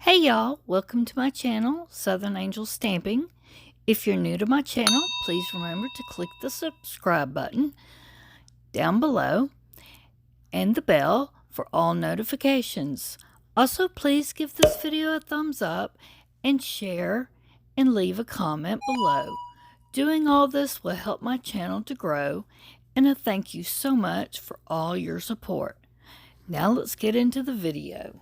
Hey y'all, welcome to my channel, Southern Angel Stamping. If you're new to my channel, please remember to click the subscribe button down below and the bell for all notifications. Also, please give this video a thumbs up and share and leave a comment below. Doing all this will help my channel to grow, and I thank you so much for all your support. Now let's get into the video.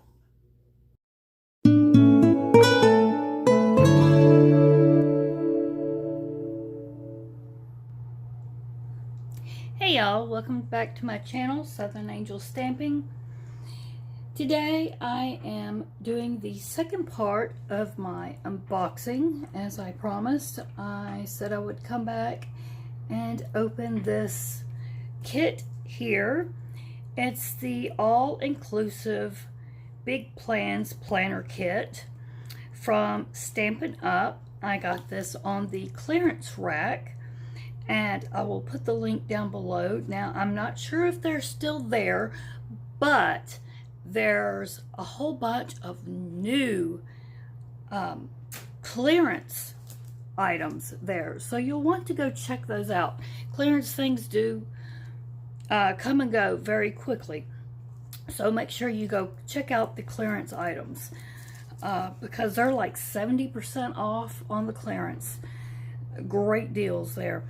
Hey y'all, welcome back to my channel, Southern Angel Stamping. Today I am doing the second part of my unboxing. As I promised, I said I would come back and open this kit here. It's the all-inclusive Big Plans Planner Kit from Stampin Up. I got this on the clearance rack, and I will put the link down below. Now, I'm not sure if they're still there, but there's a whole bunch of new clearance items there. So you'll want to go check those out. Clearance things do come and go very quickly. So make sure you go check out the clearance items because they're like 70% off on the clearance. Great deals there.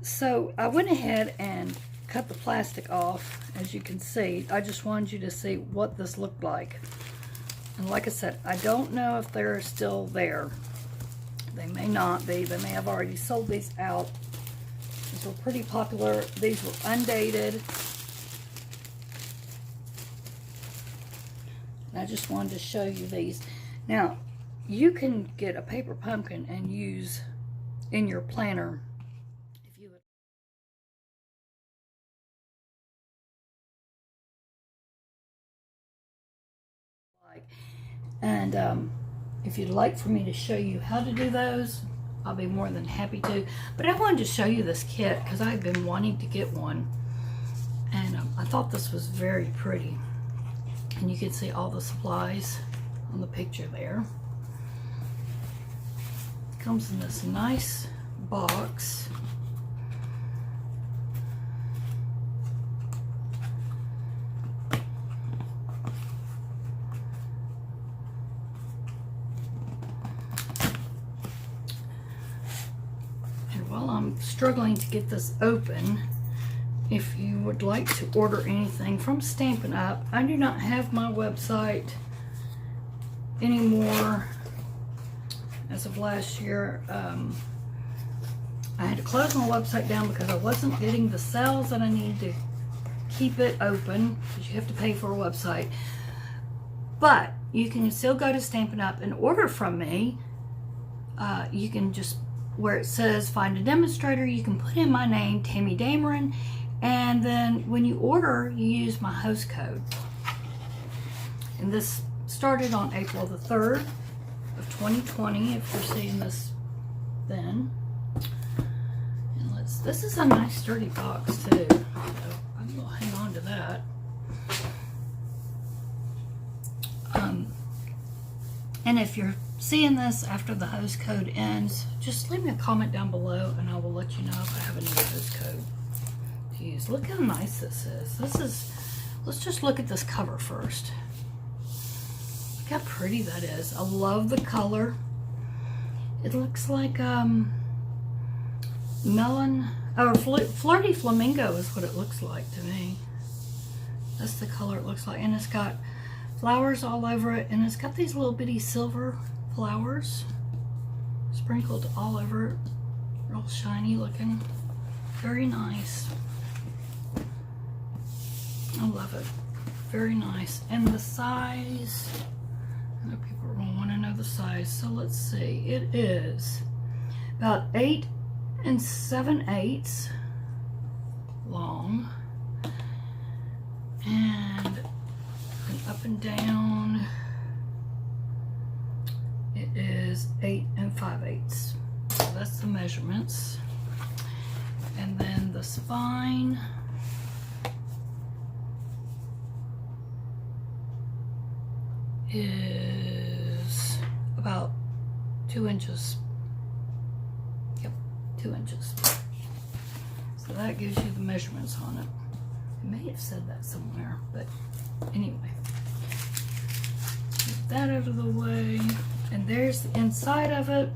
So I went ahead and cut the plastic off. As you can see, I just wanted you to see what this looked like. And like I said, I don't know if they're still there. They may not be. They may have already sold these out. These were pretty popular. These were undated. And I just wanted to show you these. Now, you can get a paper pumpkin and use in your planner if you would like. And if you'd like for me to show you how to do those, I'll be more than happy to. But I wanted to show you this kit because I've been wanting to get one, and I thought this was very pretty. And you can see all the supplies on the picture there. Comes in this nice box. And while I'm struggling to get this open, if you would like to order anything from Stampin' Up, I do not have my website anymore. As of last year, I had to close my website down because I wasn't getting the sales that I needed to keep it open, because you have to pay for a website. But you can still go to Stampin' Up and order from me. You can just, where it says find a demonstrator, you can put in my name, Tammy Dameron, and then when you order, you use my host code. And this started on April the 3rd. Of 2020, if you're seeing this then. And this is a nice sturdy box too, so I will hang on to that. And if you're seeing this after the host code ends, just leave me a comment down below and I will let you know if I have a new host code to use. Look how nice this is. Let's just look at this cover first. Look how pretty that is. I love the color. It looks like melon or flirty flamingo is what it looks like to me. That's the color it looks like, and it's got flowers all over it, and it's got these little bitty silver flowers sprinkled all over it. Real shiny looking. Very nice. I love it. Very nice. And the size, I know people will want to know the size, so let's see. It is about 8 7/8 long, and up and down it is 8 5/8. So that's the measurements. And then the spine is about 2 inches. Yep, 2 inches. So that gives you the measurements on it. I may have said that somewhere, but anyway. Get that out of the way. And there's the inside of it.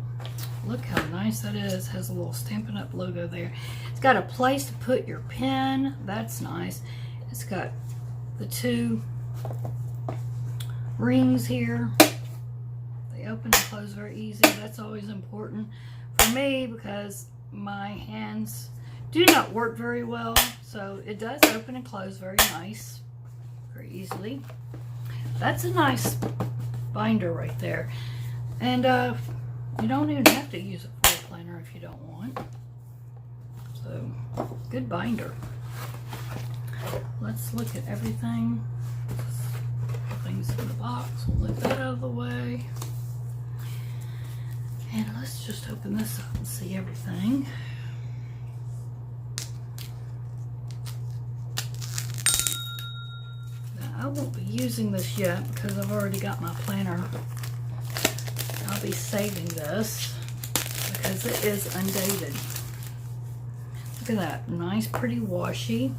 Look how nice that is. Has a little Stampin' Up logo there. It's got a place to put your pen. That's nice. It's got the 2 rings here. They open and close very easy. That's always important for me because my hands do not work very well. So it does open and close very nice, very easily. That's a nice binder right there. And you don't even have to use a foil planner if you don't want. So, good binder. Let's look at everything. Things in the box. We'll let that out of the way. And let's just open this up and see everything. Now, I won't be using this yet because I've already got my planner. I'll be saving this because it is undated. Look at that, nice pretty washi.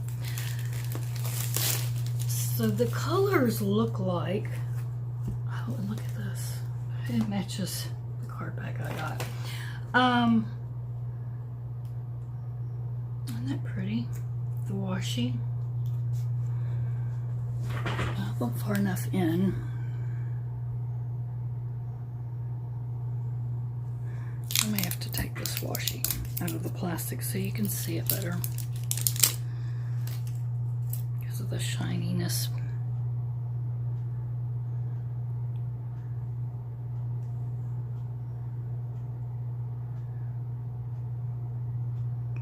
So the colors look like, oh, and look at this. It matches the card back I got. Isn't that pretty? The washi. I'll go far enough in. I may have to take this washi out of the plastic so you can see it better because of the shininess.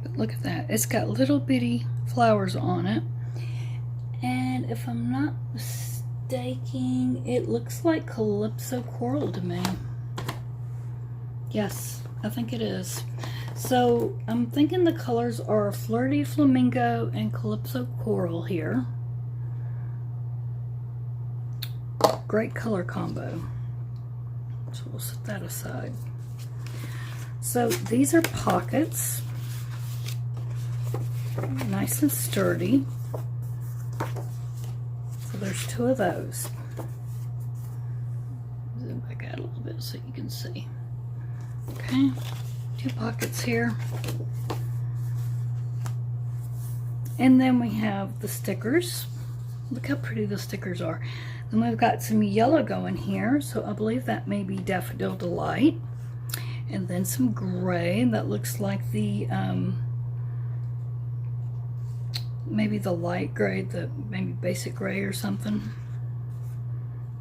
But look at that. It's got little bitty flowers on it. And if I'm not mistaken, it looks like Calypso Coral to me. Yes, I think it is. So I'm thinking the colors are Flirty Flamingo and Calypso Coral here. Great color combo. So we'll set that aside. So these are pockets. Nice and sturdy. So there's 2 of those. Zoom back out a little bit so you can see. Okay, 2 pockets here. And then we have the stickers. Look how pretty the stickers are. Then we've got some yellow going here, so I believe that may be Daffodil Delight. And then some gray that looks like the maybe the light gray, the maybe basic gray or something.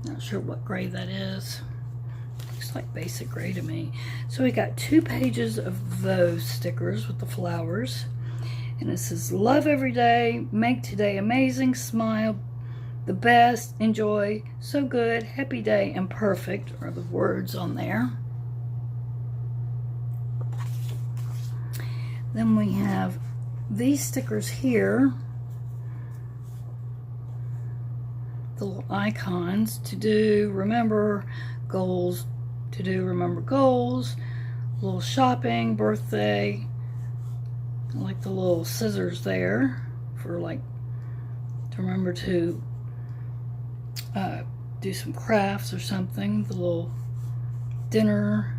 Not sure what gray that is. Looks like basic gray to me. So we got 2 pages of those stickers with the flowers. And it says, love every day, make today amazing, smile, the best, enjoy, so good, happy day, and perfect are the words on there. Then we have these stickers here, the little icons to do, remember, goals, to do, remember goals, little shopping, birthday, I like the little scissors there for like to remember to do some crafts or something, the little dinner,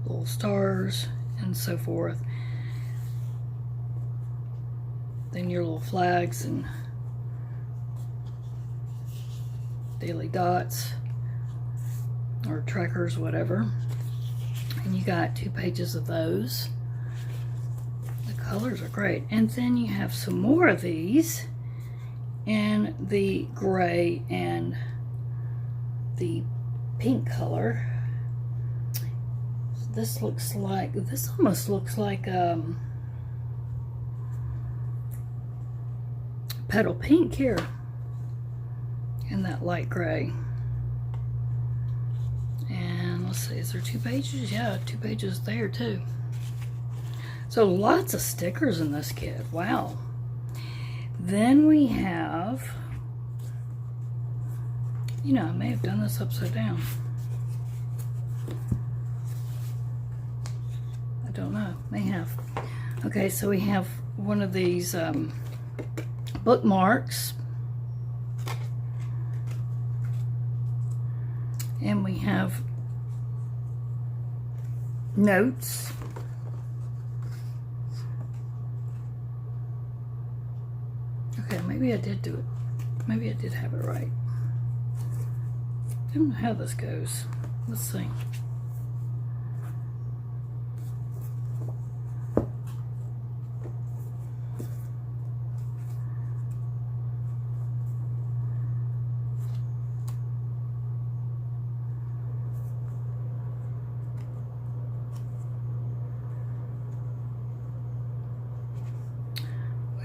little stars, and so forth. Then your little flags and daily dots or trackers, whatever. And you got 2 pages of those. The colors are great. And then you have some more of these in the gray and the pink color. This looks like, this almost looks like petal pink here in that light gray. And let's see, is there 2 pages? Yeah, 2 pages there too. So lots of stickers in this kit. Wow. Then we have, you know, I may have done this upside down. I don't know, may have. Okay, so we have one of these bookmarks. And we have notes. Okay, maybe I did do it. Maybe I did have it right. I don't know how this goes. Let's see.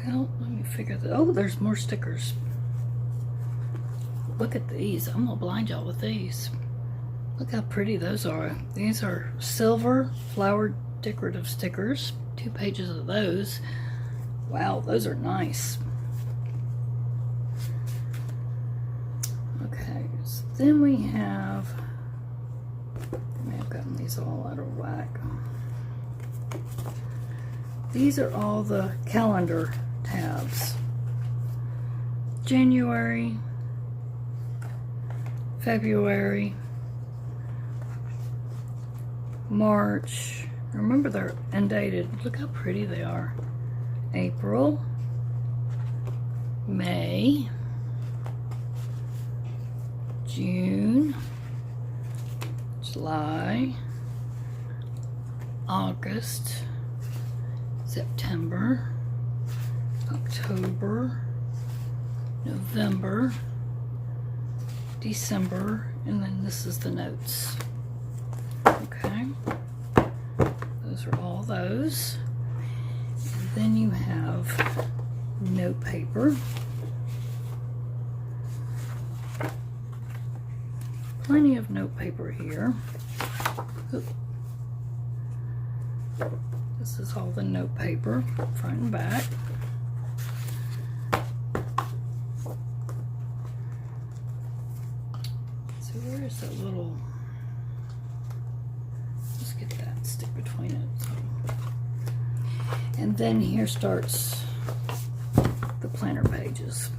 Well, let me figure that. Oh, there's more stickers. Look at these. I'm gonna blind y'all with these. Look how pretty those are. These are silver flower decorative stickers. 2 pages of those. Wow, those are nice. Okay, so then we have, I may have gotten these all out of whack. These are all the calendar tabs. January, February, March. Remember, they're undated. Look how pretty they are. April, May, June, July, August, September, October, November, December, and then this is the notes. Okay, those are all those. And then you have note paper. Plenty of note paper here. Oop. This is all the note paper, front and back. So where is that little, let's get that, stick between it. So. And then here starts the planner pages.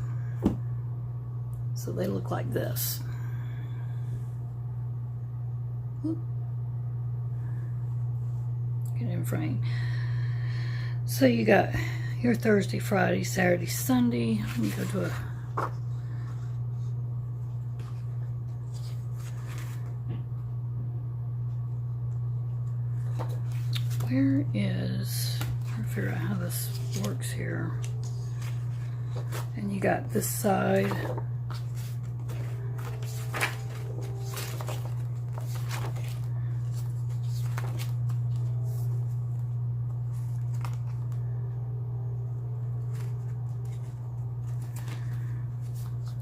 So they look like this. Whoop. Get in frame. So you got your Thursday, Friday, Saturday, Sunday. Let me go to a, where is, trying to figure out how this works here. And you got this side.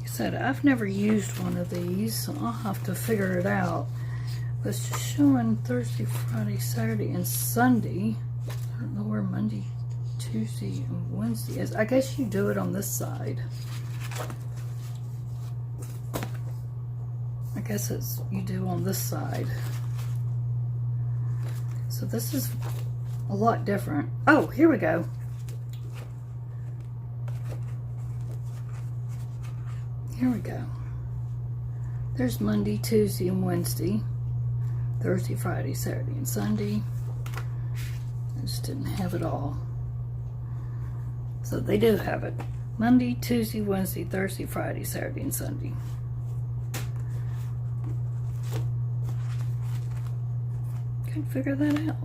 Said I've never used one of these, so I'll have to figure it out. But it's just showing Thursday, Friday, Saturday, and Sunday. I don't know where Monday, Tuesday, and Wednesday is. I guess you do it on this side. I guess it's you do on this side. So this is a lot different. Oh, here we go. Here we go. There's Monday, Tuesday, and Wednesday. Thursday, Friday, Saturday, and Sunday. I just didn't have it all. So they do have it. Monday, Tuesday, Wednesday, Thursday, Friday, Saturday, and Sunday. Can't figure that out.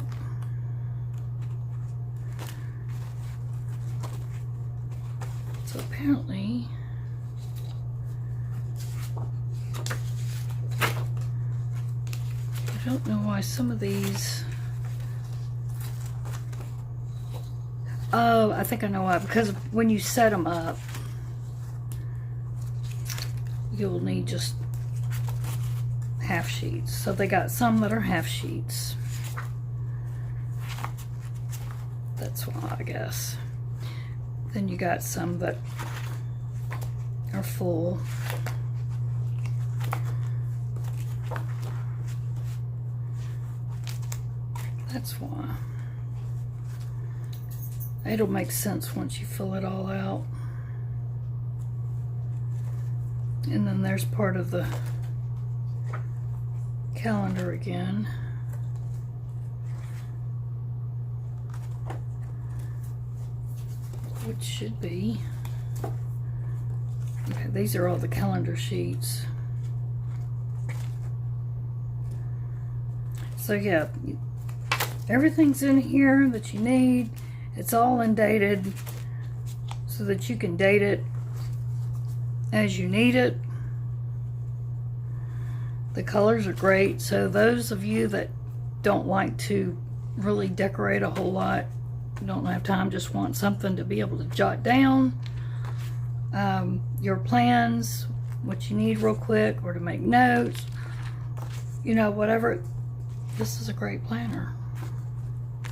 So apparently, I don't know why some of these, oh, I think I know why, because when you set them up, you'll need just half sheets. So they got some that are half sheets. That's why, I guess. Then you got some that are full. That's why. It'll make sense once you fill it all out. And then there's part of the calendar again. Which should be, okay, these are all the calendar sheets. So yeah, everything's in here that you need. It's all undated so that you can date it as you need it. The colors are great, so those of you that don't like to really decorate a whole lot, don't have time, just want something to be able to jot down your plans, what you need real quick, or to make notes, you know, whatever, this is a great planner. It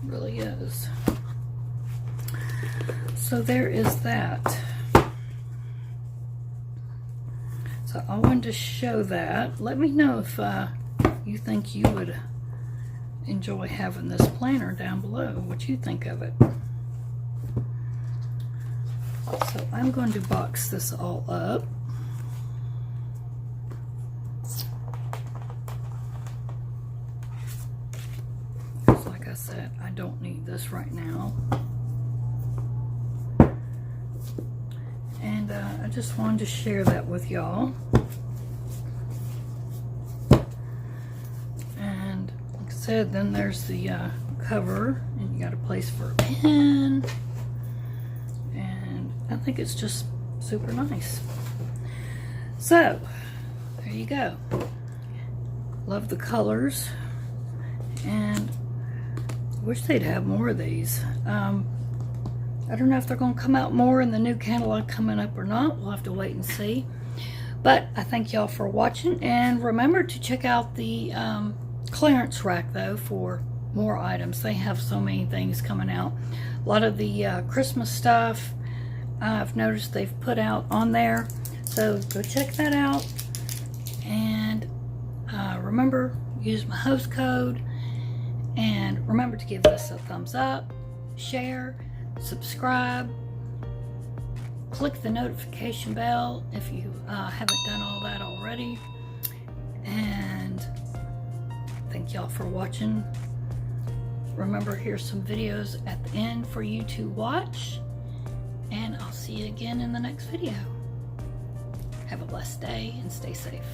really is. So there is that. So I wanted to show that. Let me know if you think you would enjoy having this planner down below, what you think of it. So I'm going to box this all up. Just like I said, I don't need this right now. And I just wanted to share that with y'all. And like I said, then there's the cover, and you got a place for a pen. And I think it's just super nice. So there you go. Love the colors, and wish they'd have more of these. I don't know if they're going to come out more in the new catalog coming up or not. We'll have to wait and see. But I thank y'all for watching, and remember to check out the clearance rack though for more items. They have so many things coming out. A lot of the Christmas stuff I've noticed they've put out on there, so go check that out. And remember, use my host code, and remember to give this a thumbs up, share, subscribe, click the notification bell if you haven't done all that already. And thank y'all for watching. Remember, here's some videos at the end for you to watch, and I'll see you again in the next video. Have a blessed day and stay safe.